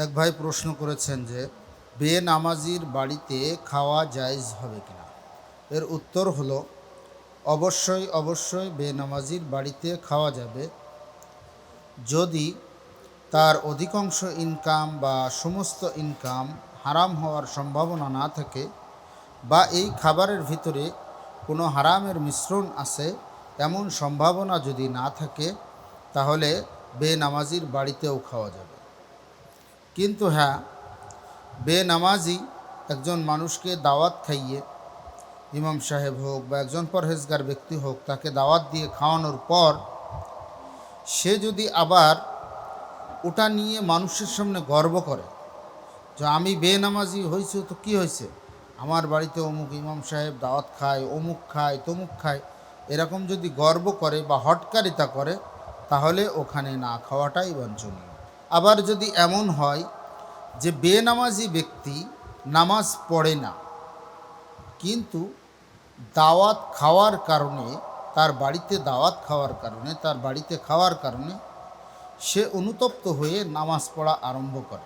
এক ভাই প্রশ্ন করেছেন যে বেনামাজির বাড়িতে খাওয়া জায়েজ হবে কিনা। এর উত্তর হলো অবশ্যই বেনামাজির বাড়িতে খাওয়া যাবে যদি তার অধিকাংশ ইনকাম বা সমস্ত ইনকাম হারাম হওয়ার সম্ভাবনা না থাকে বা এই খাবারের ভিতরে কোনো হারামের মিশ্রণ আছে এমন সম্ভাবনা যদি না থাকে তাহলে বেনামাজির বাড়িতেও খাওয়া যাবে। কিন্তু হ্যাঁ, বেনামাজি একজন মানুষকে দাওয়াত খাইয়ে, ইমাম সাহেব হোক বা একজন পরহেজগার ব্যক্তি হোক, তাকে দাওয়াত দিয়ে খাওয়ানোর পর সে যদি আবার ওটা নিয়ে মানুষের সামনে গর্ব করে যে আমি বেনামাজি হয়েছি, তো কি হয়েছে, আমার বাড়িতে অমুক ইমাম সাহেব দাওয়াত খায়, অমুক খায়, তমুক খায়, এরকম যদি গর্ব করে বা হটকারিতা করে তাহলে ওখানে না খাওয়াটাই বাঞ্ছনীয়। আবার যদি এমন হয় যে বেনামাজি ব্যক্তি নামাজ পড়ে না, কিন্তু দাওয়াত খাওয়ার কারণে, তার বাড়িতে দাওয়াত খাওয়ার কারণে, তার বাড়িতে খাওয়ার কারণে সে অনুতপ্ত হয়ে নামাজ পড়া আরম্ভ করে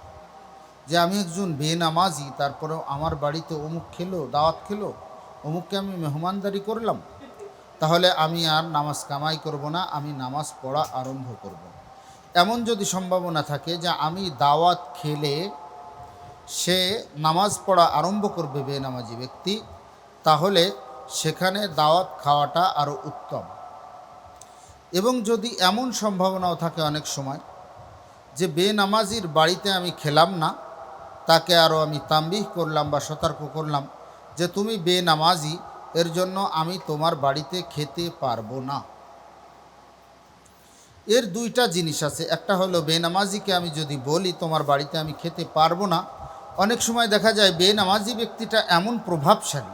যে আমি একজন বেনামাজি, তারপরেও আমার বাড়িতে অমুক খেলো, দাওয়াত খেলো, অমুককে আমি মেহমানদারি করলাম, তাহলে আমি আর নামাজ কামাই করব না, আমি নামাজ পড়া আরম্ভ করব। এমন যদি সম্ভাবনা থাকে যে আমি দাওয়াত খেলে সে নামাজ পড়া আরম্ভ করবে বেনামাজি ব্যক্তি, তাহলে সেখানে দাওয়াত খাওয়াটা আরও উত্তম। এবং যদি এমন সম্ভাবনাও থাকে অনেক সময় যে বেনামাজির বাড়িতে আমি খেলাম না, তাকে আরও আমি তাম্বিহ করলাম বা সতর্ক করলাম যে তুমি বেনামাজি, এর জন্য আমি তোমার বাড়িতে খেতে পারবো না। এর দুইটা জিনিস আছে। একটা হলো বেনামাজিকে আমি যদি বলি তোমার বাড়িতে আমি খেতে পারবো না, অনেক সময় দেখা যায় বেনামাজি ব্যক্তিটা এমন প্রভাবশালী,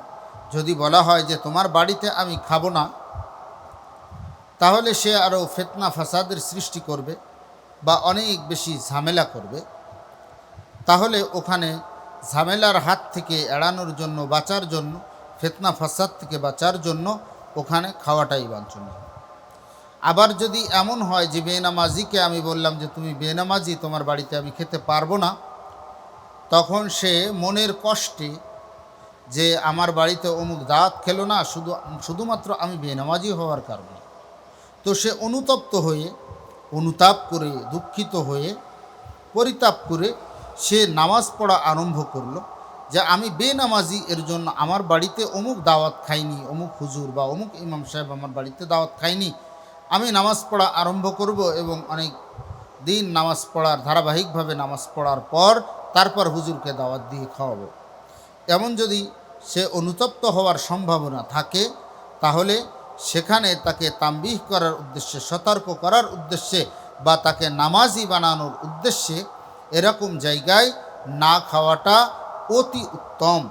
যদি বলা হয় যে তোমার বাড়িতে আমি খাবো না, তাহলে সে আরও ফিতনা ফাসাদের সৃষ্টি করবে বা অনেক বেশি ঝামেলা করবে। তাহলে ওখানে ঝামেলার হাত থেকে এড়ানোর জন্য, বাঁচার জন্য, ফিতনা ফাসাদ থেকে বাঁচার জন্য ওখানে খাওয়াটাই বাঞ্ছনীয়। আবার যদি এমন হয় যে বেনামাজিকে আমি বললাম যে তুমি বেনামাজি, তোমার বাড়িতে আমি খেতে পারবো না, তখন সে মনের কষ্টে যে আমার বাড়িতে অমুক দাওয়াত খেলো না শুধুমাত্র আমি বেনামাজি হওয়ার কারণে, তো সে অনুতপ্ত হয়ে, অনুতাপ করে, দুঃখিত হয়ে, পরিতাপ করে সে নামাজ পড়া আরম্ভ করলো যে আমি বেনামাজি, এর জন্য আমার বাড়িতে অমুক দাওয়াত খাইনি, অমুক হুজুর বা অমুক ইমাম সাহেব আমার বাড়িতে দাওয়াত খাইনি, আমি নামাজ পড়া আরম্ভ করব এবং অনেক দিন নামাজ পড়ার, ধারাবাহিকভাবে নামাজ পড়ার পর তারপর হুজুরকে দাওয়াত দিয়ে খাওয়াবো। এমন যদি সে অনুতপ্ত হওয়ার সম্ভাবনা থাকে, তাহলে সেখানে তাকে তাম্বিহ করার উদ্দেশ্যে, সতর্ক করার উদ্দেশ্যে বা তাকে নামাজি বানানোর উদ্দেশ্যে এরকম জায়গায় না খাওয়াটা অতি উত্তম,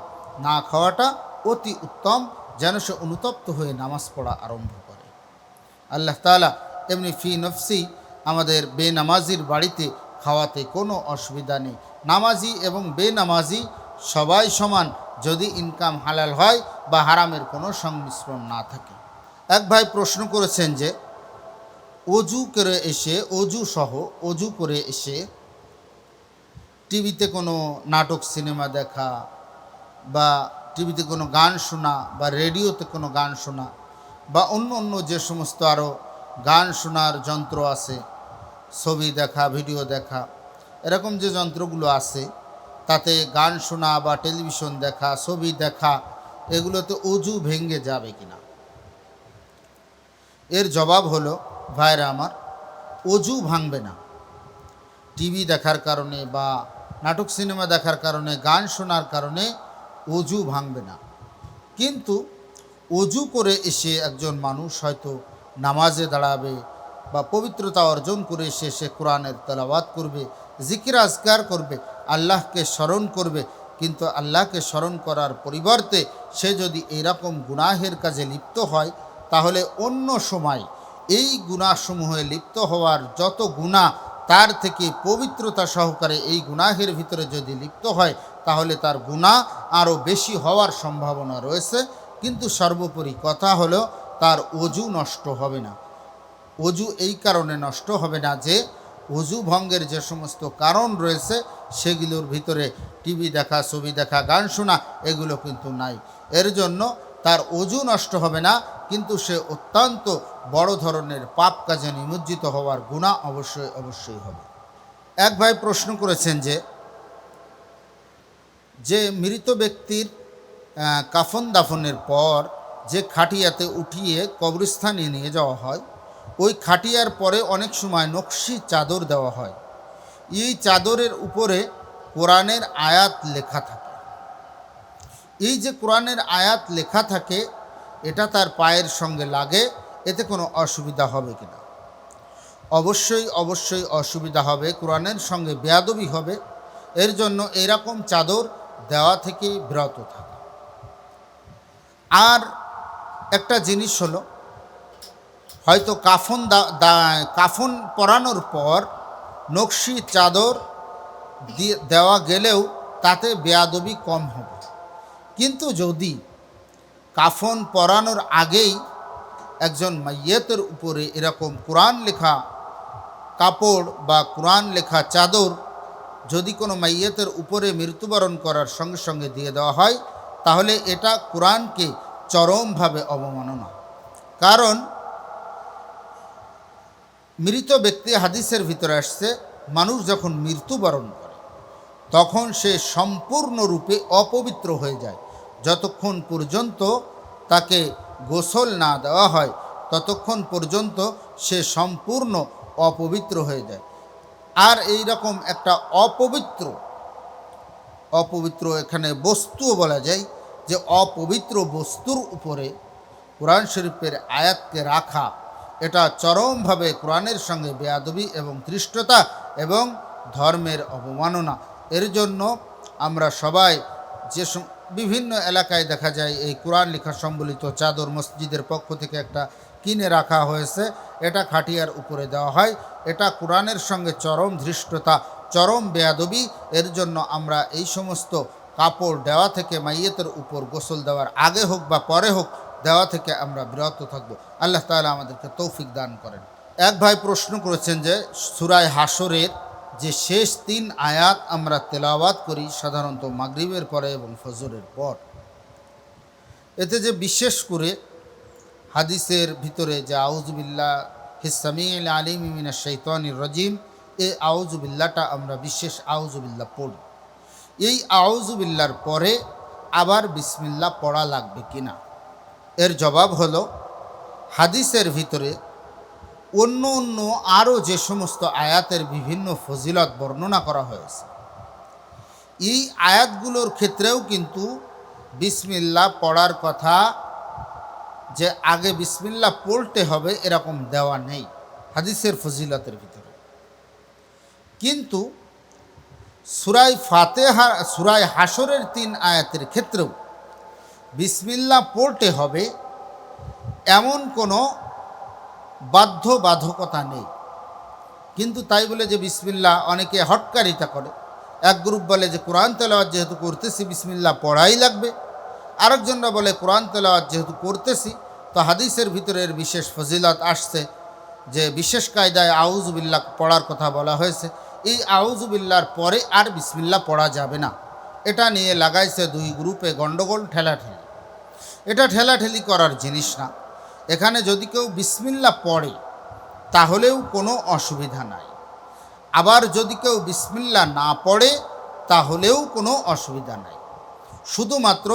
না খাওয়াটা অতি উত্তম, যেন সে অনুতপ্ত হয়ে নামাজ পড়া আরম্ভ করে। আল্লাহ তাআলা এমনি ফি নফসি আমাদের বেনামাজির বাড়িতে খাওয়াতে কোনো অসুবিধা নেই। নামাজি এবং বেনামাজি সবাই সমান, যদি ইনকাম হালাল হয় বা হারামের কোনো সংমিশ্রণ না থাকে। এক ভাই প্রশ্ন করেছেন যে অজু করে এসে টিভিতে কোনো নাটক সিনেমা দেখা বা টিভিতে কোনো গান শোনা বা রেডিওতে কোনো গান শোনা বা অন্য অন্য যে সমস্ত আরও গান শোনার যন্ত্র আছে, ছবি দেখা, ভিডিও দেখা, এরকম যে যন্ত্রগুলো আছে, তাতে গান শোনা বা টেলিভিশন দেখা, ছবি দেখা, এগুলোতে অজু ভেঙে যাবে কিনা। এর জবাব হলো, ভাইরা আমার, অজু ভাঙবে না। টিভি দেখার কারণে বা নাটক সিনেমা দেখার কারণে, গান শোনার কারণে অজু ভাঙবে না। কিন্তু অজু করে এসে একজন মানুষ হয়তো নামাজে দাঁড়াবে বা পবিত্রতা অর্জন করে এসে সে কোরআনের তেলাওয়াত করবে, জিকির আজকার করবে, আল্লাহকে স্মরণ করবে, কিন্তু আল্লাহকে স্মরণ করার পরিবর্তে সে যদি এইরকম গুনাহের কাজে লিপ্ত হয়, তাহলে অন্য সময় এই গুনাহসমূহে লিপ্ত হওয়ার যত গুনাহ, তার থেকে পবিত্রতা সহকারে এই গুনাহের ভিতরে যদি লিপ্ত হয়, তাহলে তার গুনাহ আরও বেশি হওয়ার সম্ভাবনা রয়েছে। কিন্তু সর্বোপরি কথা হলো তার অজু নষ্ট হবে না। অজু এই কারণে নষ্ট হবে না যে অজু ভঙ্গের যে সমস্ত কারণ রয়েছে সেগুলোর ভিতরে টিভি দেখা, ছবি দেখা, গান শোনা এগুলো কিন্তু নাই। এর জন্য তার অজু নষ্ট হবে না, কিন্তু সে অত্যন্ত বড় ধরনের পাপ কাজে নিমজ্জিত হওয়ার গুনাহ অবশ্যই অবশ্যই হবে। এক ভাই প্রশ্ন করেছেন যে মৃত ব্যক্তির কাফন দাফনের পর যে খাটিয়াতে উঠিয়ে কবরস্থানে নিয়ে যাওয়া হয়, ওই খাটিয়ার পরে অনেক সময় নকশি চাদর দেওয়া হয়। এই চাদরের উপরে কোরআনের আয়াত লেখা থাকে। এই যে কোরআনের আয়াত লেখা থাকে, এটা তার পায়ের সঙ্গে লাগে, এতে কোনো অসুবিধা হবে কিনা? অবশ্যই অবশ্যই অসুবিধা হবে, কোরআনের সঙ্গে বেয়াদবি হবে। এর জন্য এরকম চাদর দেওয়া থেকে বিরত থাকা। আর একটা জিনিস হলো, হয়তো কাফন পরানোর পর নকশি চাদর দেওয়া গেলেও তাতে বেয়াদবি কম হবে। কিন্তু যদি কাফন পরানোর আগেই একজন মাইয়েতের উপরে এরকম কোরআন লেখা কাপড় বা কোরআন লেখা চাদর যদি কোনো মাইয়েতের উপরে মৃত্যুবরণ করার সঙ্গে সঙ্গে দিয়ে দেওয়া হয়, তাহলে এটা কোরআনকে চরমভাবে অবমাননা। কারণ মৃত ব্যক্তি, হাদিসের ভিতরে আসছে, মানুষ যখন মৃত্যুবরণ করে তখন সে সম্পূর্ণরূপে অপবিত্র হয়ে যায়। যতক্ষণ পর্যন্ত তাকে গোসল না দেওয়া হয় ততক্ষণ পর্যন্ত সে সম্পূর্ণ অপবিত্র হয়ে যায়। আর এই রকম একটা অপবিত্র এখানে বস্তুও বলা যায়, যে অপবিত্র বস্তুর উপরে কোরআন শরীফের আয়াতকে রাখা, এটা চরমভাবে কোরআনের সঙ্গে বেয়াদবি এবং ধৃষ্টতা এবং ধর্মের অবমাননা। এর জন্য আমরা সবাই বিভিন্ন এলাকায় দেখা যায় এই কোরআন লেখা সম্বলিত চাদর মসজিদের পক্ষ থেকে একটা কিনে রাখা হয়েছে, এটা খাটিয়ার উপরে দেওয়া হয়। এটা কোরআনের সঙ্গে চরম ধৃষ্টতা, চরম বেয়াদবি। এর জন্য আমরা এই সমস্ত কাপড় দেওয়া থেকে, মাইয়েতের উপর গোসল দেওয়ার আগে হোক বা পরে হোক, দেওয়া থেকে আমরা বিরত থাকব। আল্লাহ তাআলা আমাদেরকে তৌফিক দান করেন। এক ভাই প্রশ্ন করেছেন যে সূরা হাশরের যে শেষ 3 আয়াত আমরা তেলাওয়াত করি সাধারণত মাগরিবের পরে এবং ফজরের পর, এতে যে বিশেষ করে হাদিসের ভিতরে যে আউযুবিল্লাহিস সামিউল আলিম মিনাশ শাইতানির রাজিম, এই আউযুবিল্লাহটা আমরা বিশেষ আউযুবিল্লাহ পড়ি। এই আউযুবিল্লাহর পরে আবার বিসমিল্লাহ পড়া লাগবে কিনা? এর জবাব হলো, হাদিসের ভিতরে অন্য আরও যে সমস্ত আয়াতের বিভিন্ন ফজিলত বর্ণনা করা হয়েছে, এই আয়াতগুলোর ক্ষেত্রেও কিন্তু বিসমিল্লাহ পড়ার কথা, যে আগে বিসমিল্লাহ পড়তে হবে এরকম দেওয়া নেই হাদিসের ফজিলতের ভিতরে। কিন্তু সূরা হাশরের 3 আয়াতের ক্ষেত্রেও বিসমিল্লাহ পড়তে হবে এমন কোনো বাধ্যবাধকতা নেই। কিন্তু তাই বলে যে বিসমিল্লাহ, অনেকে হটকারিতা করে। এক গ্রুপ বলে যে কোরআন তেলাওয়াত যেহেতু করতেছি বিসমিল্লাহ পড়াই লাগবে, আরেকজনরা বলে কোরআন তেলাওয়াত যেহেতু করতেছি তো হাদিসের ভিতরের বিশেষ ফজিলত আসছে যে বিশেষ কায়দায় আউযুবিল্লাহ পড়ার কথা বলা হয়েছে, এই আউযুবিল্লাহর পরে আর বিসমিল্লাহ পড়া যাবে না। এটা নিয়ে লাগাইছে 2 গ্রুপে গণ্ডগোল, ঠেলাঠেলি। এটা ঠেলাঠেলি করার জিনিস না। এখানে যদি কেউ বিসমিল্লাহ পড়ে তাহলেও কোনো অসুবিধা নাই, আবার যদি কেউ বিসমিল্লাহ না পড়ে তাহলেও কোনো অসুবিধা নাই। শুধুমাত্র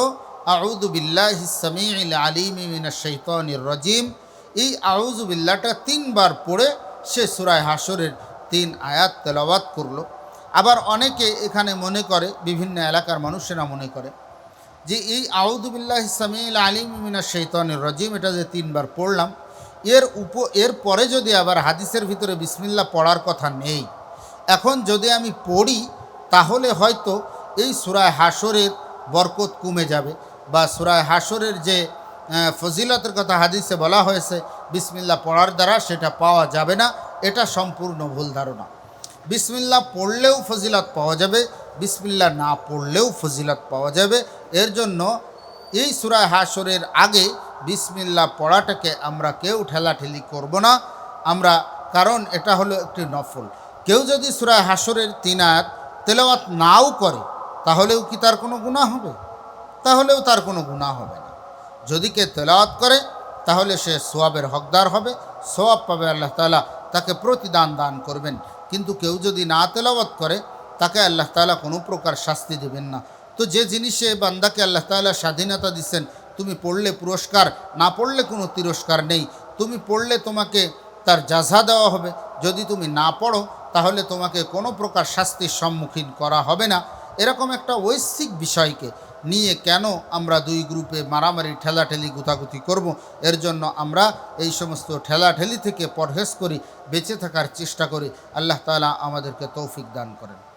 আউযু বিল্লাহিস সামিউল আলিম মিনাশ শাইতানির রাজিম, এই আউযু বিল্লাহটা 3 বার পড়ে সে সূরা হাশরের 3 আয়াত তেলাওয়াত করলো। আবার অনেকে এখানে মনে করে, বিভিন্ন এলাকার মানুষেরা মনে করে যে এই আউযু বিল্লাহিস সামিউল আলিম মিনাশ শাইতানির রাজিম এটা যে 3 বার পড়লাম, এর পরে যদি আবার হাদিসের ভিতরে বিসমিল্লাহ পড়ার কথা নেই, এখন যদি আমি পড়ি তাহলে হয়তো এই সূরা হাশরের বরকত কমে যাবে, বা সূরা হাশরের যে ফজিলতের কথা হাদিসে বলা হয়েছে বিসমিল্লাহ পড়ার দ্বারা সেটা পাওয়া যাবে না। এটা সম্পূর্ণ ভুল ধারণা। বিসমিল্লাহ পড়লেও ফজিলত পাওয়া যাবে, বিসমিল্লাহ না পড়লেও ফজিলত পাওয়া যাবে। এর জন্য এই সূরা হাশরের আগে বিসমিল্লাহ পড়াটাকে আমরা কেউ ঠেলাঠেলি করব না আমরা, কারণ এটা হলো একটি নফল। কেউ যদি সূরা হাশরের 3 আয়াত তেলাওয়াত নাও করে তাহলেও কি তার কোনো গুনাহ হবে? তাহলেও তার কোনো গুনাহ হবে না। যদি কে তেলাওয়াত করে তাহলে সে সোয়াবের হকদার হবে, সোয়াব পাবে, আল্লাহ তাআলা তাকে প্রতিদান দান করবেন। কিন্তু কেউ যদি না তেলাওয়াত করে তাকে আল্লাহ তাআলা কোনো প্রকার শাস্তি দেবেন না। তো যে জিনিসে বান্দাকে আল্লাহ তাআলা স্বাধীনতা দিচ্ছেন, তুমি পড়লে পুরস্কার, না পড়লে কোনো তিরস্কার নেই। তুমি পড়লে তোমাকে তার জাযা দেওয়া হবে, যদি তুমি না পড়ো তাহলে তোমাকে কোনো প্রকার শাস্তির সম্মুখীন করা হবে না। এরকম একটা ঐচ্ছিক বিষয়কে নিয়ে কেন আমরা দুই গ্রুপে মারামারি, ঠেলাঠেলি, গুতাগুতি করব? এর জন্য আমরা এই সমস্ত ঠেলাঠেলি থেকে পরহেজ করি, বেঁচে থাকার চেষ্টা করি। আল্লাহ তাআলা আমাদেরকে তৌফিক দান করেন।